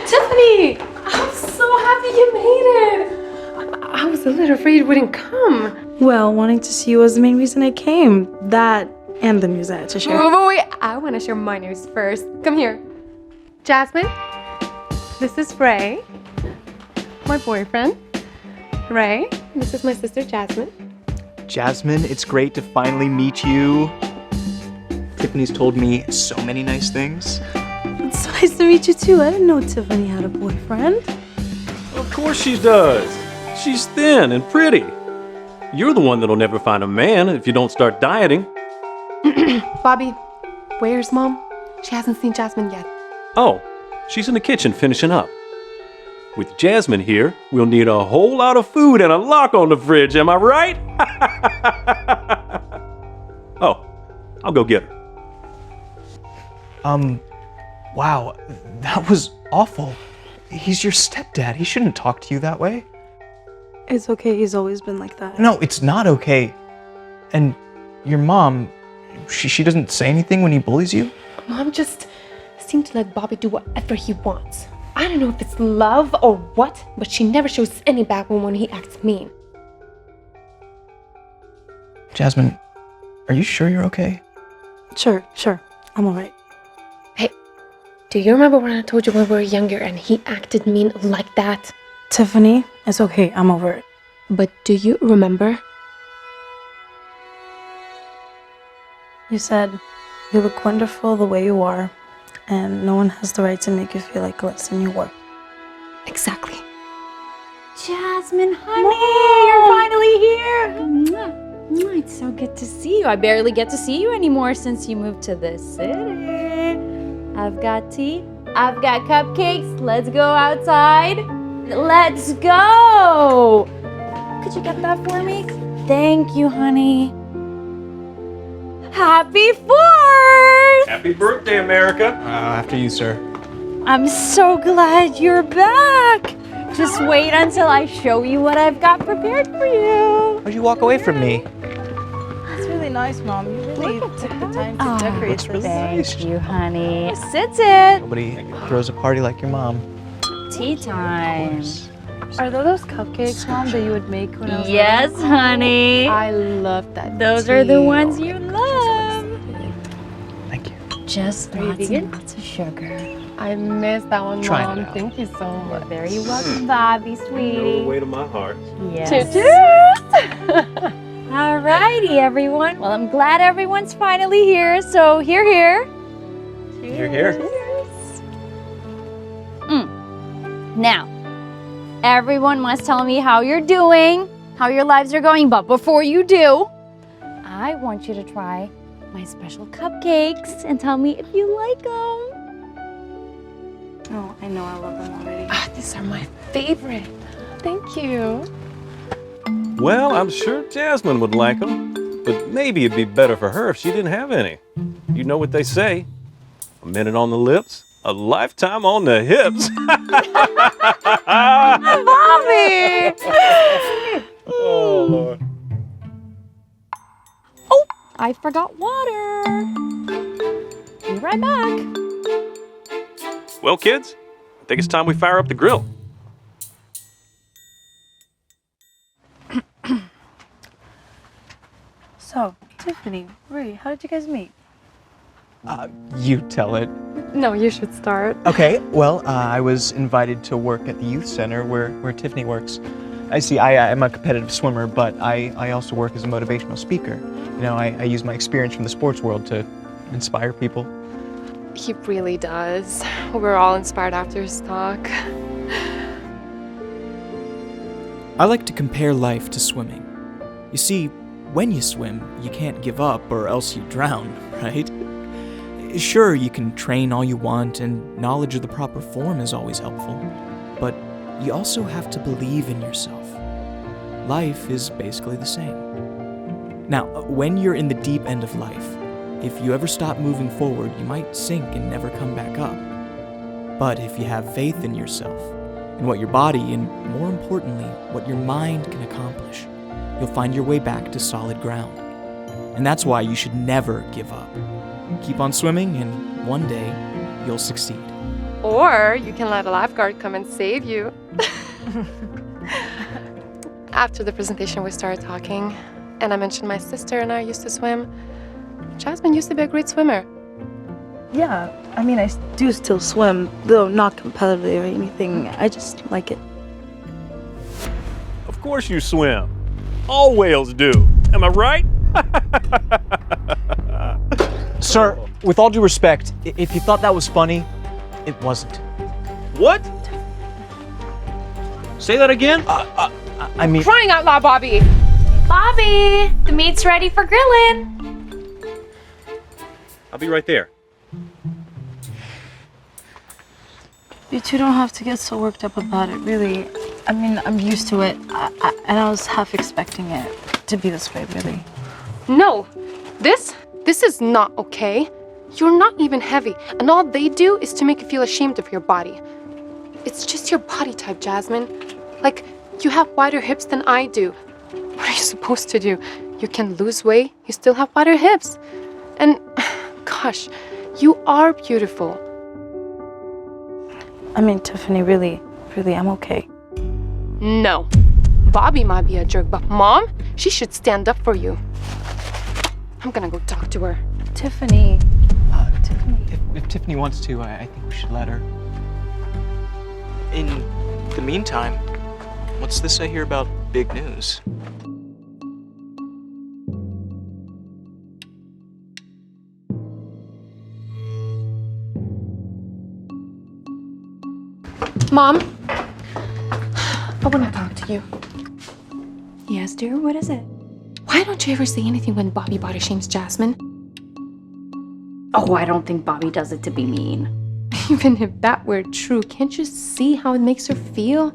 Speaker 2: Tiffany! I'm so happy you made it! I was a little afraid you wouldn't come.
Speaker 3: Well, wanting to see you was the main reason I came. That and the news I had to share.
Speaker 2: Wait, I want to share my news first. Come here. Jasmine, this is Ray, my boyfriend. Ray, this is my sister Jasmine.
Speaker 1: Jasmine, it's great to finally meet you. Tiffany's told me so many nice things.
Speaker 3: It's so nice to meet you too. I didn't know Tiffany had a boyfriend.
Speaker 17: Of course she does. She's thin and pretty. You're the one that'll never find a man if you don't start dieting.
Speaker 2: Bobby, where's Mom? She hasn't seen Jasmine yet.
Speaker 17: Oh, she's in the kitchen finishing up. With Jasmine here, we'll need a whole lot of food and a lock on the fridge, am I right? Oh, I'll go get her.
Speaker 1: Wow, that was awful. He's your stepdad. He shouldn't talk to you that way.
Speaker 3: It's okay. He's always been like that.
Speaker 1: No, it's not okay. And your mom, she doesn't say anything when he bullies you?
Speaker 2: Mom just seemed to let Bobby do whatever he wants. I don't know if it's love or what, but she never shows any backbone when he acts mean.
Speaker 1: Jasmine, are you sure you're okay?
Speaker 3: Sure. I'm alright.
Speaker 2: Hey, do you remember when I told you when we were younger and he acted mean like that?
Speaker 3: Tiffany, it's okay. I'm over it.
Speaker 2: But do you remember?
Speaker 3: You said, you look wonderful the way you are, and no one has the right to make you feel like less than you were.
Speaker 2: Exactly.
Speaker 4: Jasmine, honey, you're finally here. Mwah. It's so good to see you. I barely get to see you anymore since you moved to this city. I've got tea. I've got cupcakes. Let's go outside. Let's go. Could you get that for me? Thank you, honey. Happy 4th!
Speaker 17: Happy birthday, America.
Speaker 1: After you, sir.
Speaker 4: I'm so glad you're back. Just wait until I show you what I've got prepared for you.
Speaker 1: Why'd you walk away from me?
Speaker 3: That's really nice, Mom. You really took the time to decorate this.
Speaker 1: really nice.
Speaker 4: Thank you, honey. Sit.
Speaker 1: Nobody throws a party like your mom.
Speaker 4: Tea time.
Speaker 3: Are those cupcakes, Mom, that you would make when I was
Speaker 4: Yes,
Speaker 3: little?
Speaker 4: honey.
Speaker 2: I love that.
Speaker 4: Those are the ones you love.
Speaker 1: Thank you.
Speaker 4: Just
Speaker 2: Are you
Speaker 4: lots
Speaker 2: vegan?
Speaker 4: and lots of sugar.
Speaker 2: I missed that one,
Speaker 1: Trying
Speaker 2: Mom.
Speaker 1: it out.
Speaker 2: Thank you so much.
Speaker 4: Very welcome, Bobby,
Speaker 17: All the
Speaker 4: sweetie.
Speaker 17: way to my heart.
Speaker 4: Yes.
Speaker 2: Cheers!
Speaker 4: Alrighty, everyone. Well, I'm glad everyone's finally here. So here.
Speaker 1: You're here.
Speaker 4: Now, Everyone must tell me how you're doing, how your lives are going, but before you do, I want you to try my special cupcakes and tell me if you like them.
Speaker 2: Oh, I know I love them already. These are my favorite. Thank you.
Speaker 17: Well, I'm sure Jasmine would like them, but maybe it'd be better for her if she didn't have any. You know what they say, a minute on the lips, a lifetime on the hips.
Speaker 2: Bobby!
Speaker 17: Oh, Lord.
Speaker 4: Oh, I forgot water. Be right back.
Speaker 17: Well, kids, I think it's time we fire up the grill.
Speaker 2: So, Tiffany, Ray, how did you guys meet?
Speaker 1: You tell it.
Speaker 2: No, you should start.
Speaker 1: Okay, well, I was invited to work at the youth center where Tiffany works. I see, I'm a competitive swimmer, but I also work as a motivational speaker. You know, I use my experience from the sports world to inspire people.
Speaker 2: He really does. We're all inspired after his talk.
Speaker 1: I like to compare life to swimming. You see, when you swim, you can't give up or else you drown, right? Sure, you can train all you want, and knowledge of the proper form is always helpful, but you also have to believe in yourself. Life is basically the same. Now, when you're in the deep end of life, if you ever stop moving forward, you might sink and never come back up. But if you have faith in yourself, in what your body, and more importantly, what your mind can accomplish, you'll find your way back to solid ground. And that's why you should never give up. Keep on swimming, and one day, you'll succeed.
Speaker 2: Or you can let a lifeguard come and save you. After the presentation, we started talking, and I mentioned my sister and I used to swim. Jasmine used to be a great swimmer.
Speaker 18: Yeah, I mean, I do still swim, though not competitively or anything. I just like it.
Speaker 17: Of course you swim. All whales do. Am I right?
Speaker 1: Sir, with all due respect, if you thought that was funny, it wasn't.
Speaker 17: What? Say that again?
Speaker 1: I mean...
Speaker 2: Crying out loud, Bobby!
Speaker 4: Bobby, the meat's ready for grilling.
Speaker 17: I'll be right there.
Speaker 18: You two don't have to get so worked up about it, really. I mean, I'm used to it, and I was half expecting it to be this way, really.
Speaker 2: No, this is not okay. You're not even heavy, and all they do is to make you feel ashamed of your body. It's just your body type, Jasmine. Like, you have wider hips than I do. What are you supposed to do? You can lose weight, you still have wider hips. And, gosh, you are beautiful.
Speaker 18: I mean, Tiffany, really, I'm okay.
Speaker 2: No. Bobby might be a jerk, but Mom, she should stand up for you. I'm gonna go talk to her.
Speaker 18: Tiffany.
Speaker 1: If Tiffany wants to, I think we should let her. In the meantime, what's this I hear about big news?
Speaker 2: Mom, I want to talk to you.
Speaker 4: Yes, dear, what is it?
Speaker 2: Why don't you ever say anything when Bobby body shames Jasmine?
Speaker 4: Oh, I don't think Bobby does it to be mean.
Speaker 2: Even if that were true, can't you see how it makes her feel?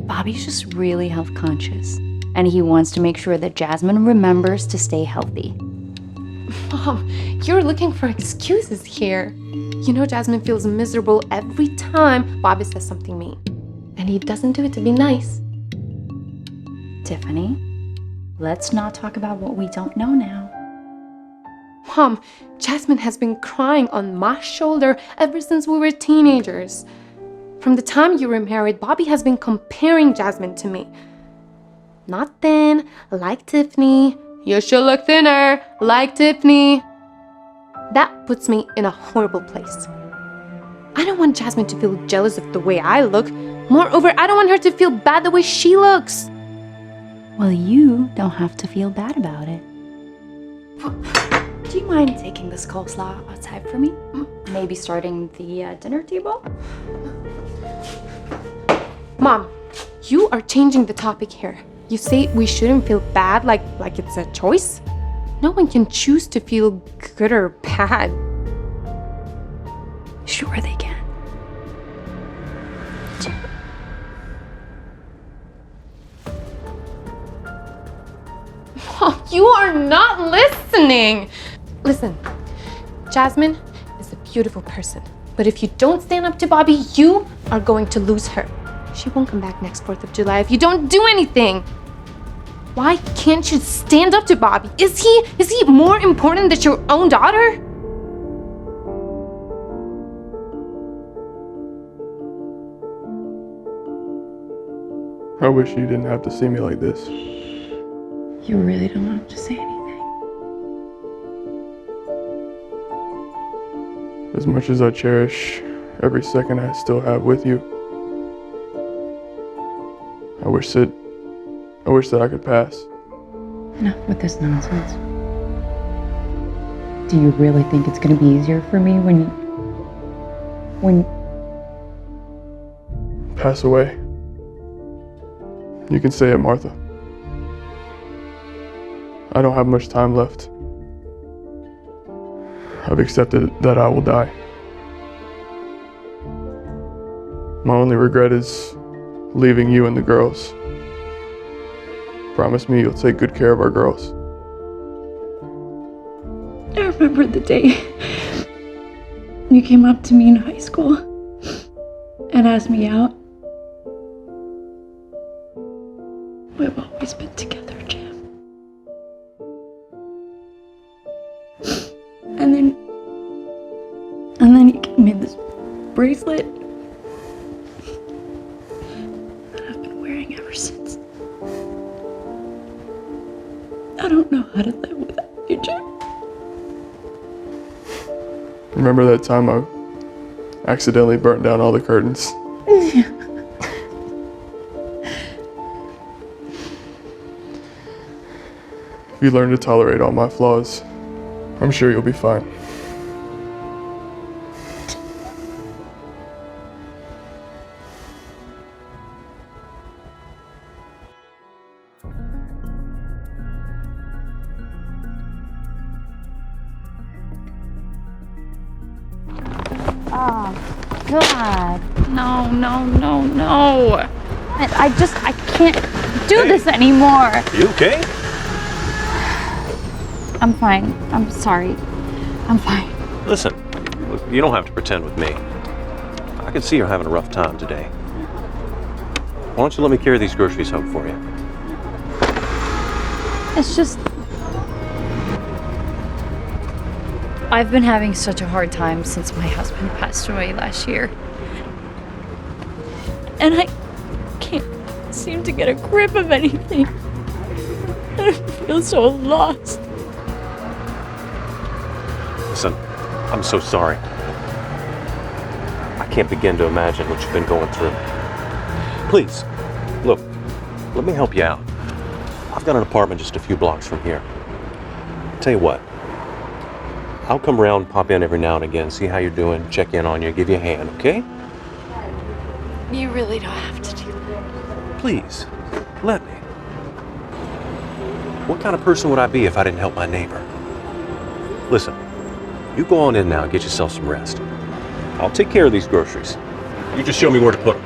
Speaker 4: Bobby's just really health conscious, and he wants to make sure that Jasmine remembers to stay healthy.
Speaker 2: Mom, you're looking for excuses here. You know Jasmine feels miserable every time Bobby says something mean. And he doesn't do it to be nice.
Speaker 4: Tiffany, let's not talk about what we don't know now.
Speaker 2: Mom, Jasmine has been crying on my shoulder ever since we were teenagers. From the time you were married, Bobby has been comparing Jasmine to me. Not thin, like Tiffany. You should look thinner, like Tiffany. That puts me in a horrible place. I don't want Jasmine to feel jealous of the way I look. Moreover, I don't want her to feel bad the way she looks.
Speaker 4: Well, you don't have to feel bad about it. Do you mind taking this coleslaw outside for me? Maybe starting the dinner table?
Speaker 2: Mom, you are changing the topic here. You say we shouldn't feel bad like it's a choice? No one can choose to feel good or bad.
Speaker 16: Sure they can.
Speaker 2: Oh, you are not listening. Listen, Jasmine is a beautiful person. But if you don't stand up to Bobby, you are going to lose her. She won't come back next 4th of July if you don't do anything. Why can't you stand up to Bobby? Is he more important than your own daughter?
Speaker 19: I wish you didn't have to see me like this.
Speaker 18: You really don't have to say anything.
Speaker 19: As much as I cherish every second I still have with you, I wish that I could pass.
Speaker 18: Enough with this nonsense. Do you really think it's gonna be easier for me when
Speaker 19: Pass away. You can say it, Martha. I don't have much time left. I've accepted that I will die. My only regret is leaving you and the girls. Promise me you'll take good care of our girls.
Speaker 18: I remember the day you came up to me in high school and asked me out. We've always been together, Jim. And then you gave me this bracelet that I've been wearing ever since. I don't know how to live without you, Jim.
Speaker 19: Remember that time I accidentally burnt down all the curtains? If you learn to tolerate all my flaws, I'm sure you'll be fine.
Speaker 4: Oh, God. No, no, no, no. I can't do this anymore.
Speaker 17: You okay?
Speaker 4: I'm fine. I'm sorry. I'm fine.
Speaker 17: Listen, look, you don't have to pretend with me. I can see you're having a rough time today. Why don't you let me carry these groceries home for you?
Speaker 4: It's just... I've been having such a hard time since my husband passed away last year. And I can't seem to get a grip of anything. I feel so lost.
Speaker 17: Listen, I'm so sorry. I can't begin to imagine what you've been going through. Please, look, let me help you out. I've got an apartment just a few blocks from here. Tell you what, I'll come around, pop in every now and again, see how you're doing, check in on you, give you a hand, okay?
Speaker 4: You really don't have to do that.
Speaker 17: Please, let me. What kind of person would I be if I didn't help my neighbor? Listen, you go on in now and get yourself some rest. I'll take care of these groceries. You just show me where to put them.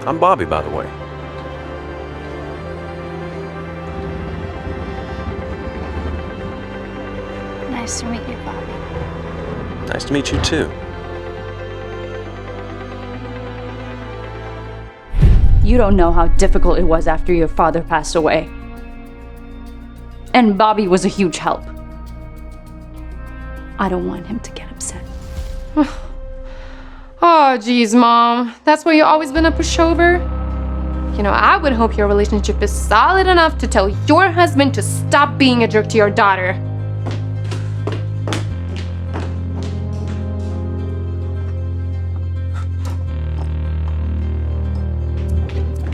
Speaker 17: I'm Bobby, by the way.
Speaker 4: Nice to meet you, Bobby.
Speaker 17: Nice to meet you, too.
Speaker 4: You don't know how difficult it was after your father passed away. And Bobby was a huge help. I don't want him to get upset.
Speaker 2: Oh, geez, Mom. That's why you've always been a pushover? You know, I would hope your relationship is solid enough to tell your husband to stop being a jerk to your daughter.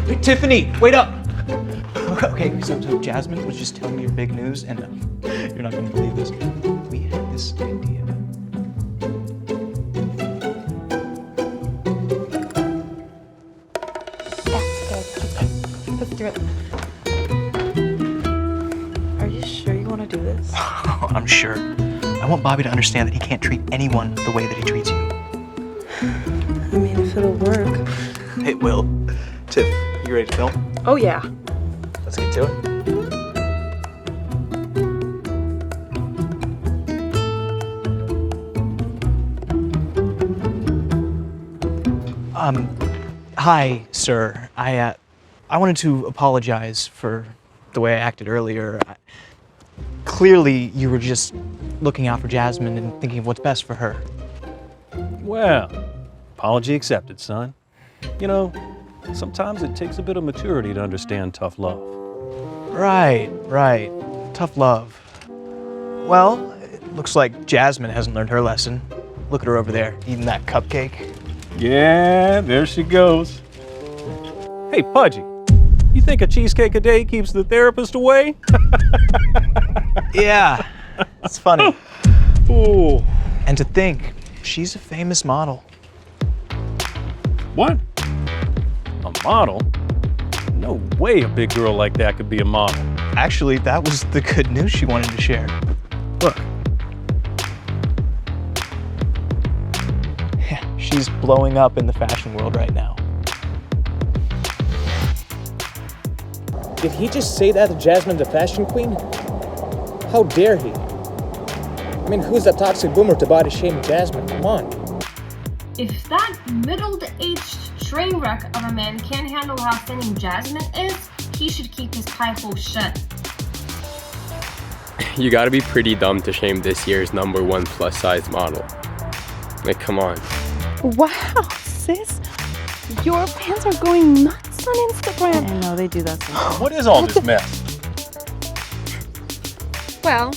Speaker 1: Hey, Tiffany, wait up! Okay, so Jasmine was just telling me your big news, and you're not gonna believe this. We had this idea. shirt. I want Bobby to understand that he can't treat anyone the way that he treats you.
Speaker 3: I mean, if it'll work.
Speaker 1: It will. Tiff, you ready to film?
Speaker 3: Oh, yeah.
Speaker 1: Let's get to it. Hi, sir. I wanted to apologize for the way I acted earlier. Clearly, you were just looking out for Jasmine and thinking of what's best for her.
Speaker 17: Well, apology accepted, son. You know, sometimes it takes a bit of maturity to understand tough love.
Speaker 1: Right. Tough love. Well, it looks like Jasmine hasn't learned her lesson. Look at her over there, eating that cupcake.
Speaker 17: Yeah, there she goes. Hey, Pudgy, you think a cheesecake a day keeps the therapist away?
Speaker 1: Yeah, it's funny.
Speaker 17: Ooh.
Speaker 1: And to think, she's a famous model.
Speaker 17: What? A model? No way a big girl like that could be a model.
Speaker 1: Actually, that was the good news she wanted to share. Look. Yeah, she's blowing up in the fashion world right now.
Speaker 9: Did he just say that to Jasmine, the fashion queen? How dare he? I mean, who's that toxic boomer to body shame Jasmine? Come on.
Speaker 20: If that middle-aged train wreck of a man can't handle how thinning Jasmine is, he should keep his pie hole shut.
Speaker 21: You gotta be pretty dumb to shame this year's #1 plus-size model. Like, come on.
Speaker 2: Wow, sis. Your fans are going nuts on Instagram.
Speaker 18: I know they do that sometimes.
Speaker 17: What is all this mess?
Speaker 2: Well,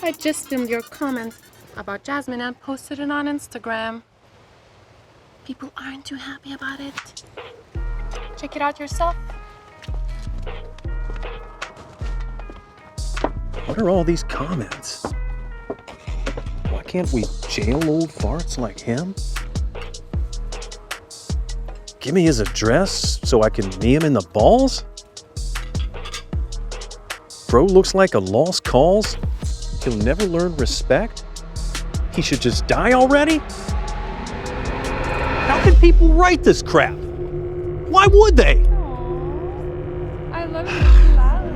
Speaker 2: I just filmed your comment about Jasmine and posted it on Instagram. People aren't too happy about it. Check it out yourself.
Speaker 17: What are all these comments? Why can't we jail old farts like him? Give me his address so I can knee him in the balls? Bro looks like a lost cause. He'll never learn respect. He should just die already? How can people write this crap? Why would they?
Speaker 2: I love you, loud.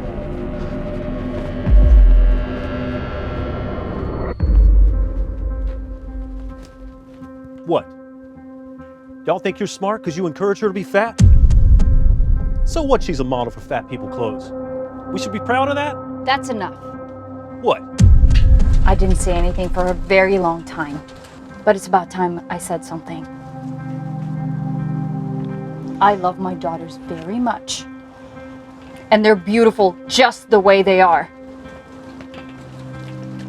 Speaker 17: What? Y'all think you're smart because you encourage her to be fat? So what she's a model for fat people clothes? We should be proud of that?
Speaker 4: That's enough.
Speaker 17: What?
Speaker 4: I didn't say anything for a very long time, but it's about time I said something. I love my daughters very much, and they're beautiful just the way they are.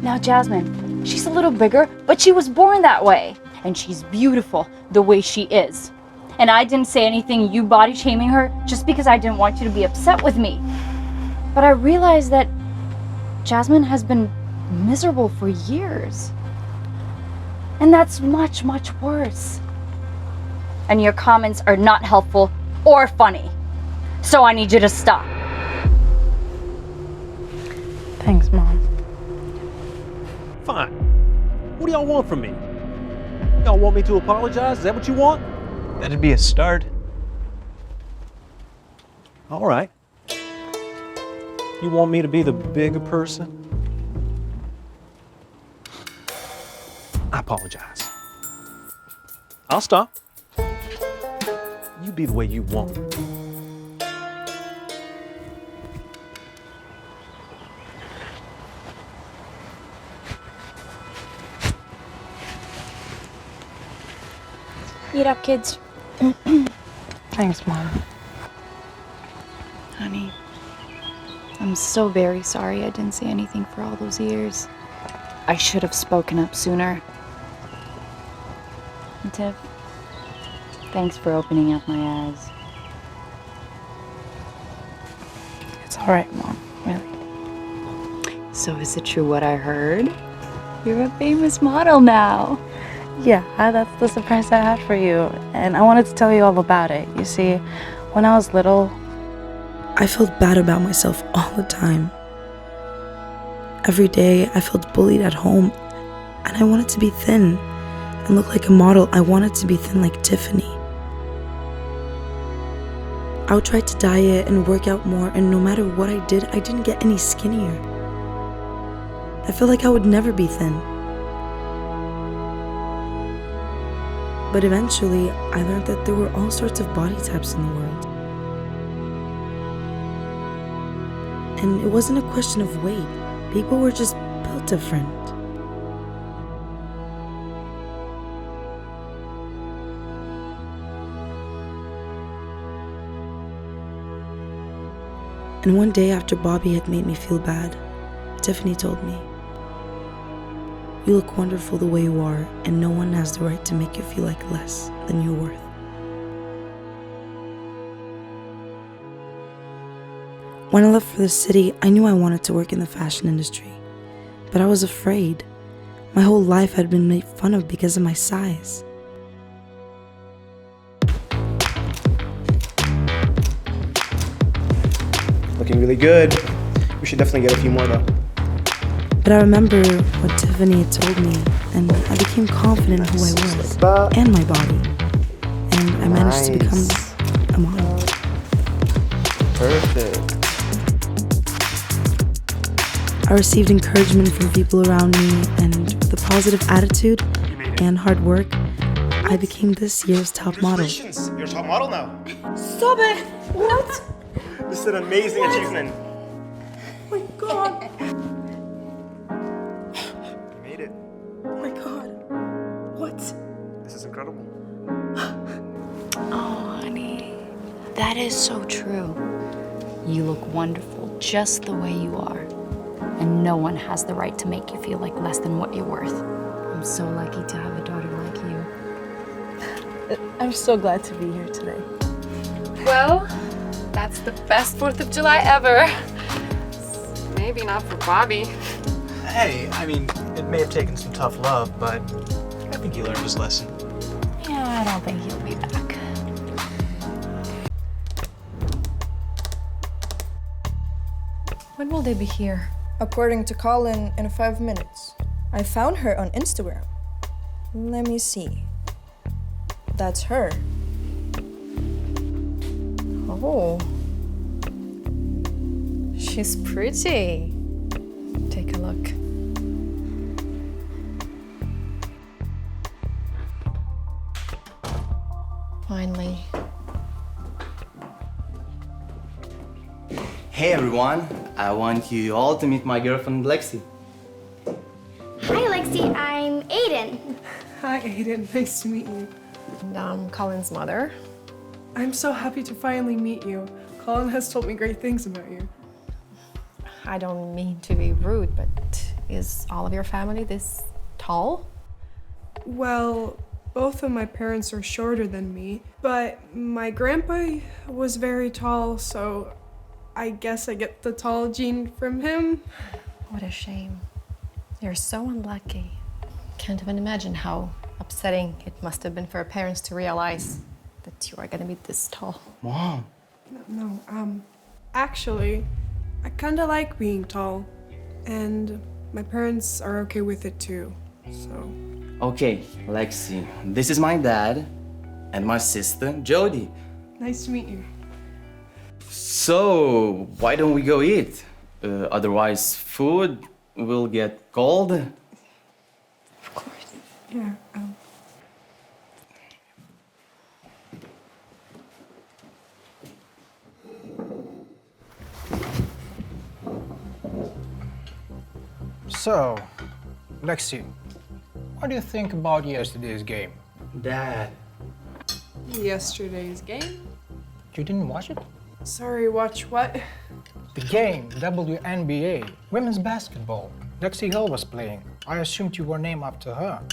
Speaker 4: Now Jasmine, she's a little bigger, but she was born that way, and she's beautiful the way she is. And I didn't say anything you body shaming her just because I didn't want you to be upset with me. But I realized that Jasmine has been miserable for years. And that's much, much worse. And your comments are not helpful or funny. So I need you to stop.
Speaker 18: Thanks, Mom.
Speaker 17: Fine. What do y'all want from me? Y'all want me to apologize? Is that what you want?
Speaker 1: That'd be a start.
Speaker 17: All right. You want me to be the bigger person? I apologize. I'll stop. You be the way you want.
Speaker 4: Eat up, kids.
Speaker 18: Thanks, Mom.
Speaker 16: Honey, I'm so very sorry I didn't say anything for all those years. I should have spoken up sooner. And Tiff, thanks for opening up my eyes.
Speaker 18: It's all right, Mom. Really.
Speaker 16: So is it true what I heard? You're a famous model now.
Speaker 18: Yeah, that's the surprise I had for you. And I wanted to tell you all about it. You see, when I was little,
Speaker 3: I felt bad about myself all the time. Every day I felt bullied at home, and I wanted to be thin and look like a model. I wanted to be thin like Tiffany. I would try to diet and work out more, and no matter what I did, I didn't get any skinnier. I felt like I would never be thin. But eventually, I learned that there were all sorts of body types in the world. And it wasn't a question of weight. People were just built different. And one day after Bobby had made me feel bad, Tiffany told me, "You look wonderful the way you are, and no one has the right to make you feel like less than you're worth." When I left for the city, I knew I wanted to work in the fashion industry, but I was afraid. My whole life had been made fun of because of my size.
Speaker 5: Looking really good. We should definitely get a few more though.
Speaker 3: But I remember what Tiffany had told me, and I became confident in who I was and my body. And I managed to become a model.
Speaker 5: Perfect.
Speaker 3: I received encouragement from people around me, and with a positive attitude and hard work, I became this year's top model.
Speaker 5: Congratulations, you're a top model now.
Speaker 3: Stop it! What?
Speaker 5: This is an amazing achievement.
Speaker 3: Oh my god!
Speaker 5: You made it.
Speaker 3: Oh my god. What?
Speaker 5: This is incredible.
Speaker 16: Oh, honey, that is so true. You look wonderful just the way you are. And no one has the right to make you feel like less than what you're worth. I'm so lucky to have a daughter like you.
Speaker 18: I'm so glad to be here today.
Speaker 2: Well, that's the best 4th of July ever. Maybe not for Bobby.
Speaker 1: Hey, I mean, it may have taken some tough love, but I think he learned his lesson.
Speaker 16: Yeah, I don't think he'll be back.
Speaker 22: When will they be here? According to Colin, in 5 minutes. I found her on Instagram. Let me see. That's her. Oh. She's pretty. Take a look. Finally.
Speaker 23: Hey everyone, I want you all to meet my girlfriend Lexi.
Speaker 24: Hi, Lexi. I'm Aiden.
Speaker 25: Hi, Aiden. Nice to meet you.
Speaker 22: And I'm Colin's mother.
Speaker 25: I'm so happy to finally meet you. Colin has told me great things about you.
Speaker 22: I don't mean to be rude, but is all of your family this tall?
Speaker 25: Well, both of my parents are shorter than me, but my grandpa was very tall, so I guess I get the tall gene from him.
Speaker 22: What a shame. You're so unlucky. Can't even imagine how upsetting it must have been for your parents to realize that you are gonna be this tall.
Speaker 23: Mom.
Speaker 25: No, actually, I kinda like being tall, and my parents are okay with it too, so.
Speaker 23: Okay, Lexi, this is my dad and my sister Jody.
Speaker 25: Nice to meet you.
Speaker 23: So, why don't we go eat? Otherwise, food will get cold.
Speaker 25: Of course. Yeah,
Speaker 26: So, Lexi, what do you think about yesterday's game?
Speaker 23: Dad.
Speaker 25: Yesterday's game?
Speaker 26: You didn't watch it?
Speaker 25: Sorry, watch what?
Speaker 26: The game, WNBA, women's basketball. Lexi Hill was playing. I assumed you were named after her.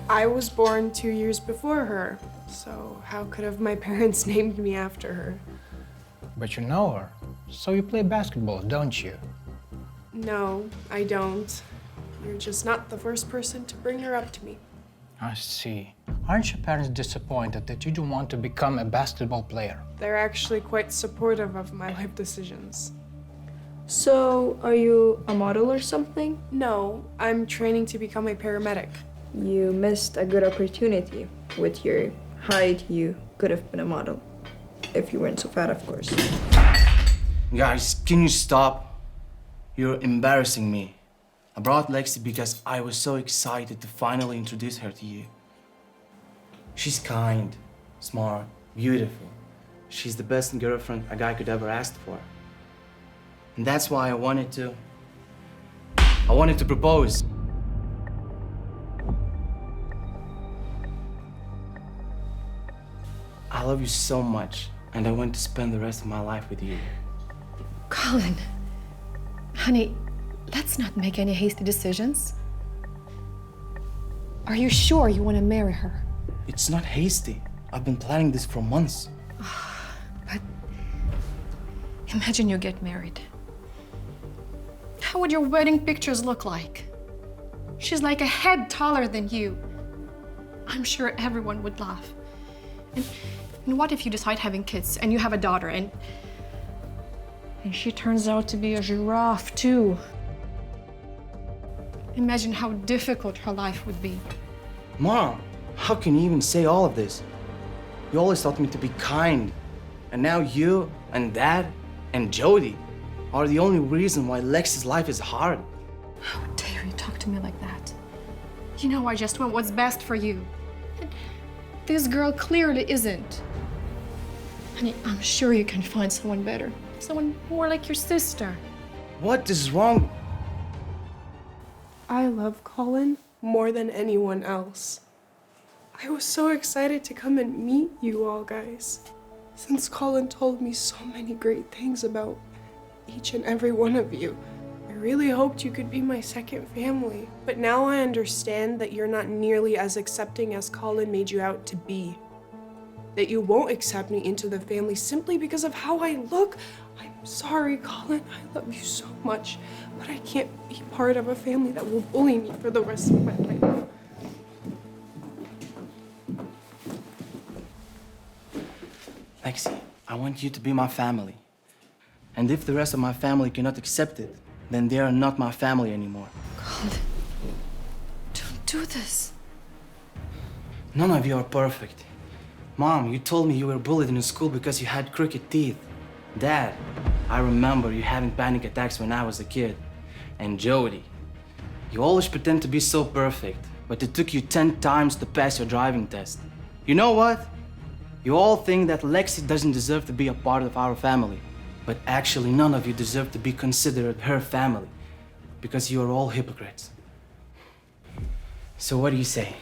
Speaker 25: I was born 2 years before her, so how could have my parents named me after her?
Speaker 26: But you know her, so you play basketball, don't you?
Speaker 25: No, I don't. You're just not the first person to bring her up to me.
Speaker 26: I see. Aren't your parents disappointed that you don't want to become a basketball player?
Speaker 25: They're actually quite supportive of my life decisions.
Speaker 22: So, are you a model or something?
Speaker 25: No, I'm training to become a paramedic.
Speaker 22: You missed a good opportunity. With your height, you could have been a model. If you weren't so fat, of course.
Speaker 23: Guys, can you stop? You're embarrassing me. I brought Lexi because I was so excited to finally introduce her to you. She's kind, smart, beautiful. She's the best girlfriend a guy could ever ask for. And that's why I wanted to propose. I love you so much, and I want to spend the rest of my life with you.
Speaker 2: Colin, honey, let's not make any hasty decisions. Are you sure you want to marry her?
Speaker 23: It's not hasty. I've been planning this for months.
Speaker 2: But imagine you get married. How would your wedding pictures look like? She's like a head taller than you. I'm sure everyone would laugh. And what if you decide having kids and you have a daughter and she turns out to be a giraffe too? Imagine how difficult her life would be.
Speaker 23: Mom, how can you even say all of this? You always taught me to be kind. And now you and Dad and Jody are the only reason why Lexi's life is hard.
Speaker 2: How dare you talk to me like that? You know I just want what's best for you. And this girl clearly isn't. Honey, I'm sure you can find someone better. Someone more like your sister.
Speaker 23: What is wrong?
Speaker 25: I love Colin more than anyone else. I was so excited to come and meet you all guys. Since Colin told me so many great things about each and every one of you. I really hoped you could be my second family. But now I understand that you're not nearly as accepting as Colin made you out to be. That you won't accept me into the family simply because of how I look. I'm sorry, Colin. I love you so much. But I can't be part of a family that will bully me for the rest of my life.
Speaker 23: Lexi, I want you to be my family. And if the rest of my family cannot accept it, then they are not my family anymore.
Speaker 2: Colin, don't do this.
Speaker 23: None of you are perfect. Mom, you told me you were bullied in school because you had crooked teeth. Dad, I remember you having panic attacks when I was a kid. And Jody, you always pretend to be so perfect, but it took you 10 times to pass your driving test. You know what? You all think that Lexi doesn't deserve to be a part of our family. But actually, none of you deserve to be considered her family, because you are all hypocrites. So what do you say?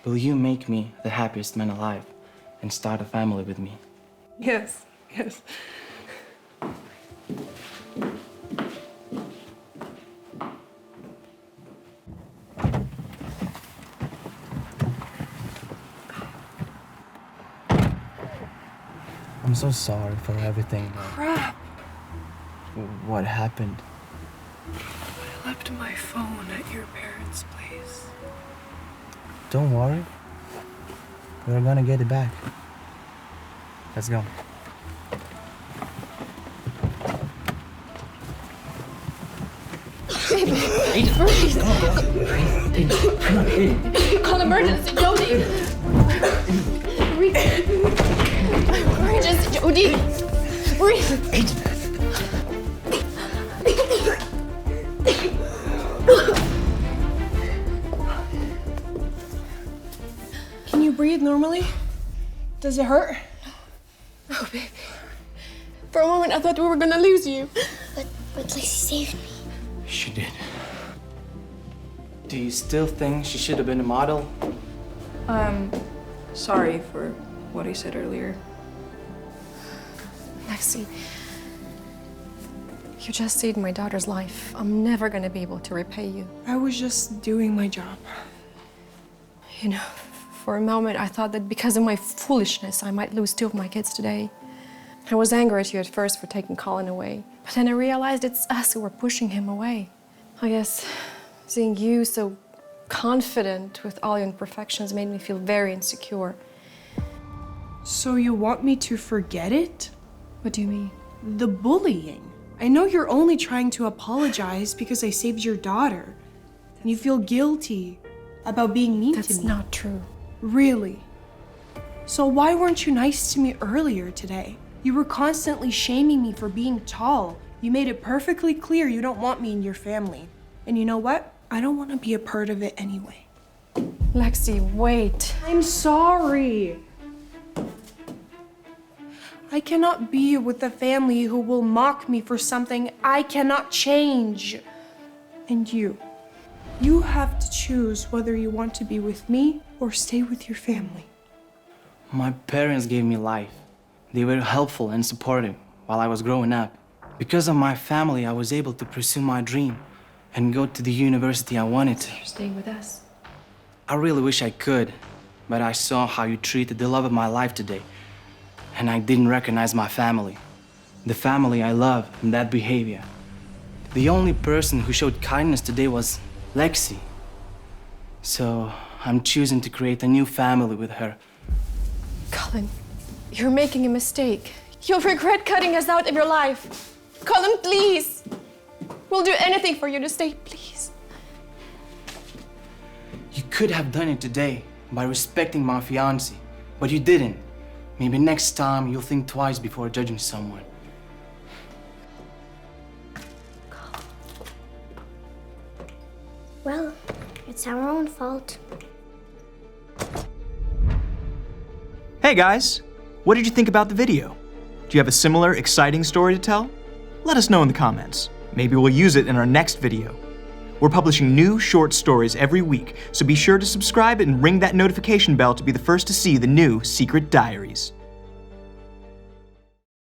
Speaker 23: Will you make me the happiest man alive and start a family with me?
Speaker 25: Yes, yes.
Speaker 23: I'm so sorry for everything.
Speaker 25: Crap!
Speaker 23: What happened?
Speaker 25: I left my phone at your parents' place.
Speaker 23: Don't worry. We're gonna get it back. Let's go.
Speaker 2: Call emergency, Jody. Emergency, Jody.
Speaker 25: Can you breathe normally? Does it hurt?
Speaker 2: Oh, baby. For a moment, I thought we were gonna lose you.
Speaker 24: But Lacey saved me.
Speaker 23: She did. Do you still think she should have been a model?
Speaker 22: Sorry for what I said earlier.
Speaker 2: Lexi, you just saved my daughter's life. I'm never gonna be able to repay you.
Speaker 25: I was just doing my job.
Speaker 2: You know, for a moment, I thought that because of my foolishness, I might lose 2 of my kids today. I was angry at you at first for taking Colin away, but then I realized it's us who were pushing him away. I guess seeing you so confident with all your imperfections made me feel very insecure.
Speaker 25: So you want me to forget it?
Speaker 2: What do you mean?
Speaker 25: The bullying. I know you're only trying to apologize because I saved your daughter. And you feel guilty about being mean to me.
Speaker 2: That's not true.
Speaker 25: Really? So why weren't you nice to me earlier today? You were constantly shaming me for being tall. You made it perfectly clear you don't want me in your family. And you know what? I don't want to be a part of it anyway.
Speaker 2: Lexi, wait.
Speaker 25: I'm sorry. I cannot be with a family who will mock me for something I cannot change. And you have to choose whether you want to be with me or stay with your family.
Speaker 23: My parents gave me life. They were helpful and supportive while I was growing up. Because of my family, I was able to pursue my dream and go to the university I wanted to.
Speaker 2: You're staying with us.
Speaker 23: I really wish I could, but I saw how you treated the love of my life today, and I didn't recognize my family. The family I love and that behavior. The only person who showed kindness today was Lexi. So I'm choosing to create a new family with her.
Speaker 22: Colin, you're making a mistake. You'll regret cutting us out of your life. Colin, please. We'll do anything for you to stay, please.
Speaker 23: You could have done it today by respecting my fiancé, but you didn't. Maybe next time you'll think twice before judging someone.
Speaker 24: Well, it's our own fault.
Speaker 1: Hey guys, what did you think about the video? Do you have a similar exciting story to tell? Let us know in the comments. Maybe we'll use it in our next video. We're publishing new short stories every week, so be sure to subscribe and ring that notification bell to be the first to see the new Secret Diaries.